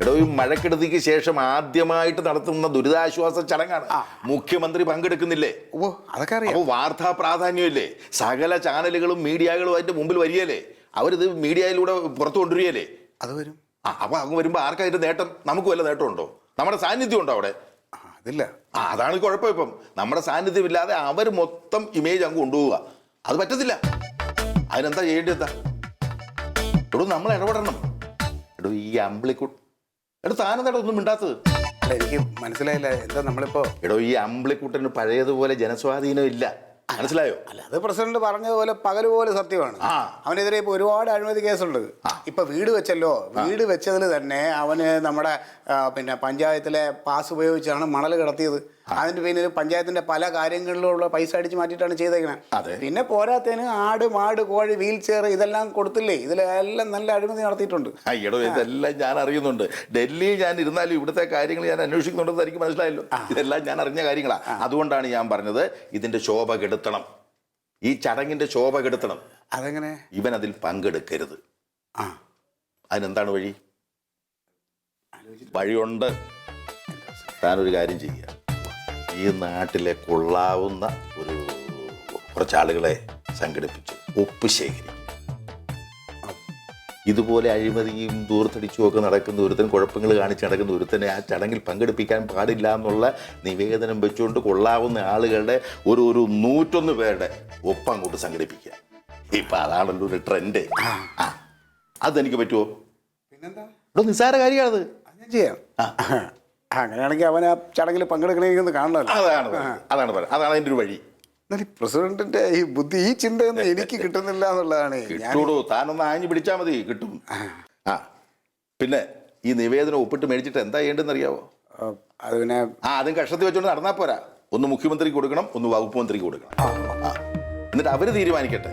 എടോ ഈ മഴക്കെടുതിക്ക് ശേഷം ആദ്യമായിട്ട് നടത്തുന്ന ദുരിതാശ്വാസ ചടങ്ങാണ്. മുഖ്യമന്ത്രി പങ്കെടുക്കുന്നില്ലേ? ഓ അതൊക്കെ അറിയാം. അപ്പോൾ വാർത്താ പ്രാധാന്യമില്ലേ? സകല ചാനലുകളും മീഡിയകളും അതിന്റെ മുമ്പിൽ വരികയല്ലേ? അവരിത് മീഡിയയിലൂടെ പുറത്തു കൊണ്ടുവരികയല്ലേ? അത് വരും. അപ്പൊ അങ്ങ് വരുമ്പോ ആർക്കാ അതിന്റെ നേട്ടം? നമുക്ക് വല്ല നേട്ടമുണ്ടോ? നമ്മുടെ സാന്നിധ്യം ഉണ്ടോ അവിടെ? അതില്ല. അതാണ് കുഴപ്പം. ഇപ്പം നമ്മുടെ സാന്നിധ്യം ഇല്ലാതെ അവർ മൊത്തം ഇമേജ് അങ്ങ് കൊണ്ടുപോവുക. അത് പറ്റത്തില്ല. അതിനെന്താ ചെയ്യേണ്ടത്? എന്താ എടോ നമ്മൾ ഇടപെടണം. എടോ ഈ അമ്പിളിക്കുട്ട് താനെന്താ ഒന്നും മിണ്ടാത്തത്? അല്ല എനിക്ക് മനസ്സിലായില്ല. എന്താ നമ്മളിപ്പോ? എടോ ഈ അമ്പിളിക്കുട്ടന് പഴയതുപോലെ ജനസ്വാധീനം ഇല്ല, മനസ്സിലായോ? അല്ല അത് പ്രസിഡന്റ് പറഞ്ഞതുപോലെ പകല് പോലെ സത്യമാണ്. അവനെതിരെ ഇപ്പൊ ഒരുപാട് അഴിമതി കേസുണ്ട്. ഇപ്പൊ വീട് വെച്ചല്ലോ, വീട് വെച്ചതിൽ തന്നെ അവന് നമ്മുടെ പിന്നെ പഞ്ചായത്തിലെ പാസ് ഉപയോഗിച്ചാണ് മണൽ കിടത്തിയത്. അതിന്റെ പിന്നിൽ പഞ്ചായത്തിന്റെ പല കാര്യങ്ങളിലുള്ള പൈസ അടിച്ച് മാറ്റിയിട്ടാണ് ചെയ്തേക്കുന്നത്. പിന്നെ പോരാത്തതിന് ആട് മാട് കോഴി വീൽ ചെയർ ഇതെല്ലാം കൊടുത്തില്ലേ? ഇതിലെല്ലാം നല്ല അഴിമതി നടത്തിയിട്ടുണ്ട്. എടോ ഇതെല്ലാം ഞാൻ അറിയുന്നുണ്ട്. ഡൽഹി ഞാൻ ഇരുന്നാലും ഇവിടുത്തെ കാര്യങ്ങൾ ഞാൻ അന്വേഷിക്കുന്നുണ്ടെന്ന് എനിക്ക് മനസ്സിലായല്ലോ. ഇതെല്ലാം ഞാൻ അറിഞ്ഞ കാര്യങ്ങളാണ്. അതുകൊണ്ടാണ് ഞാൻ പറഞ്ഞത് ഇതിന്റെ ശോഭ കെടുത്തണം, ഈ ചടങ്ങിന്റെ ശോഭ കെടുത്തണം. അതെങ്ങനെ? ഇവൻ അതിൽ പങ്കെടുക്കരുത്. അതിനെന്താണ് വഴി? വഴിയുണ്ട്. താനൊരു കാര്യം ചെയ്യുക, ഈ നാട്ടിലെ കൊള്ളാവുന്ന കുറച്ചാളുകളെ സംഘടിപ്പിച്ച് ഒപ്പ് ശേഖരിക്കും. ഇതുപോലെ അഴിമതിയും ദൂർത്തടിച്ചും ഒക്കെ നടക്കുന്ന ഒരുത്തൻ, കുഴപ്പങ്ങൾ കാണിച്ച് നടക്കുന്ന ഒരുത്തനെ ആ ചടങ്ങിൽ പങ്കെടുപ്പിക്കാൻ പാടില്ല എന്നുള്ള നിവേദനം വെച്ചുകൊണ്ട് കൊള്ളാവുന്ന ആളുകളുടെ ഒരു 101 പേരുടെ ഒപ്പം അങ്ങോട്ട് സംഘടിപ്പിക്കുക. ഇപ്പം അതാണല്ലോ ഒരു ട്രെൻഡ്. അതെനിക്ക് പറ്റുമോ? പിന്നെന്താ? ഇവിടെ നിസ്സാര കാര്യമാണത്. ഞാൻ ചെയ്യാം. അങ്ങനെയാണെങ്കിൽ അവൻ ആ ചടങ്ങിൽ പങ്കെടുക്കണമെങ്കിൽ കാണണമല്ലോ. അതാണ് അതിൻ്റെ ഒരു വഴി. പ്രസിഡന്റിന്റെ ഈ ബുദ്ധി, ഈ ചിന്തയൊന്നും എനിക്ക് കിട്ടുന്നില്ല എന്നുള്ളതാണ്. കിട്ടൂടോ, താനൊന്ന് ആഞ്ഞു പിടിച്ചാൽ മതി, കിട്ടും. പിന്നെ ഈ നിവേദനം ഒപ്പിട്ട് മേടിച്ചിട്ട് എന്താ ചെയ്യേണ്ടതെന്ന് അറിയാവോ? അത് പിന്നെ അതും കഷത്തിൽ വെച്ചോണ്ട് നടന്നാൽ പോരാ. ഒന്ന് മുഖ്യമന്ത്രിക്ക് കൊടുക്കണം, ഒന്ന് വകുപ്പ് മന്ത്രിക്ക് കൊടുക്കണം. എന്നിട്ട് അവര് തീരുമാനിക്കട്ടെ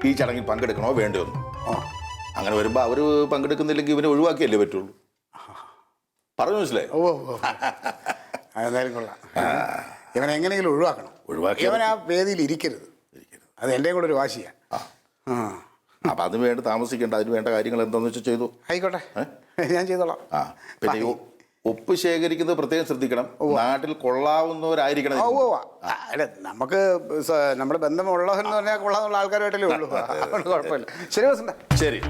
ഈ ചടങ്ങിൽ പങ്കെടുക്കണോ വേണ്ടോ എന്ന്. അങ്ങനെ വരുമ്പോ അവര് പങ്കെടുക്കുന്നില്ലെങ്കിൽ ഇവനെ ഒഴിവാക്കിയല്ലേ പറ്റുള്ളൂ. പറഞ്ഞു മനസ്സിലായി? എന്തായാലും കൊള്ളാം. ഇവൻ എങ്ങനെയെങ്കിലും ഒഴിവാക്കണം. ഇവൻ ആ വേദിയിൽ ഇരിക്കരുത്. അത് എൻ്റെ കൂടെ ഒരു വാശിയാണ്. അപ്പൊ അതിന് വേണ്ടി താമസിക്കേണ്ട, അതിന് വേണ്ട കാര്യങ്ങൾ എന്താണെന്ന് വെച്ചാൽ ചെയ്തു. ആയിക്കോട്ടെ, ഞാൻ ചെയ്തോളാം. പിന്നെ ഒപ്പ് ശേഖരിക്കുന്നത് പ്രത്യേകം ശ്രദ്ധിക്കണം. നാട്ടിൽ കൊള്ളാവുന്നവരായിരിക്കണം. അല്ല നമുക്ക് നമ്മുടെ ബന്ധമുള്ളതെന്ന് പറഞ്ഞാൽ കൊള്ളാന്നുള്ള ആൾക്കാരായിട്ടല്ലേ ഉള്ളൂ. അതുകൊണ്ട് കുഴപ്പമില്ല. ശരി. ശരി.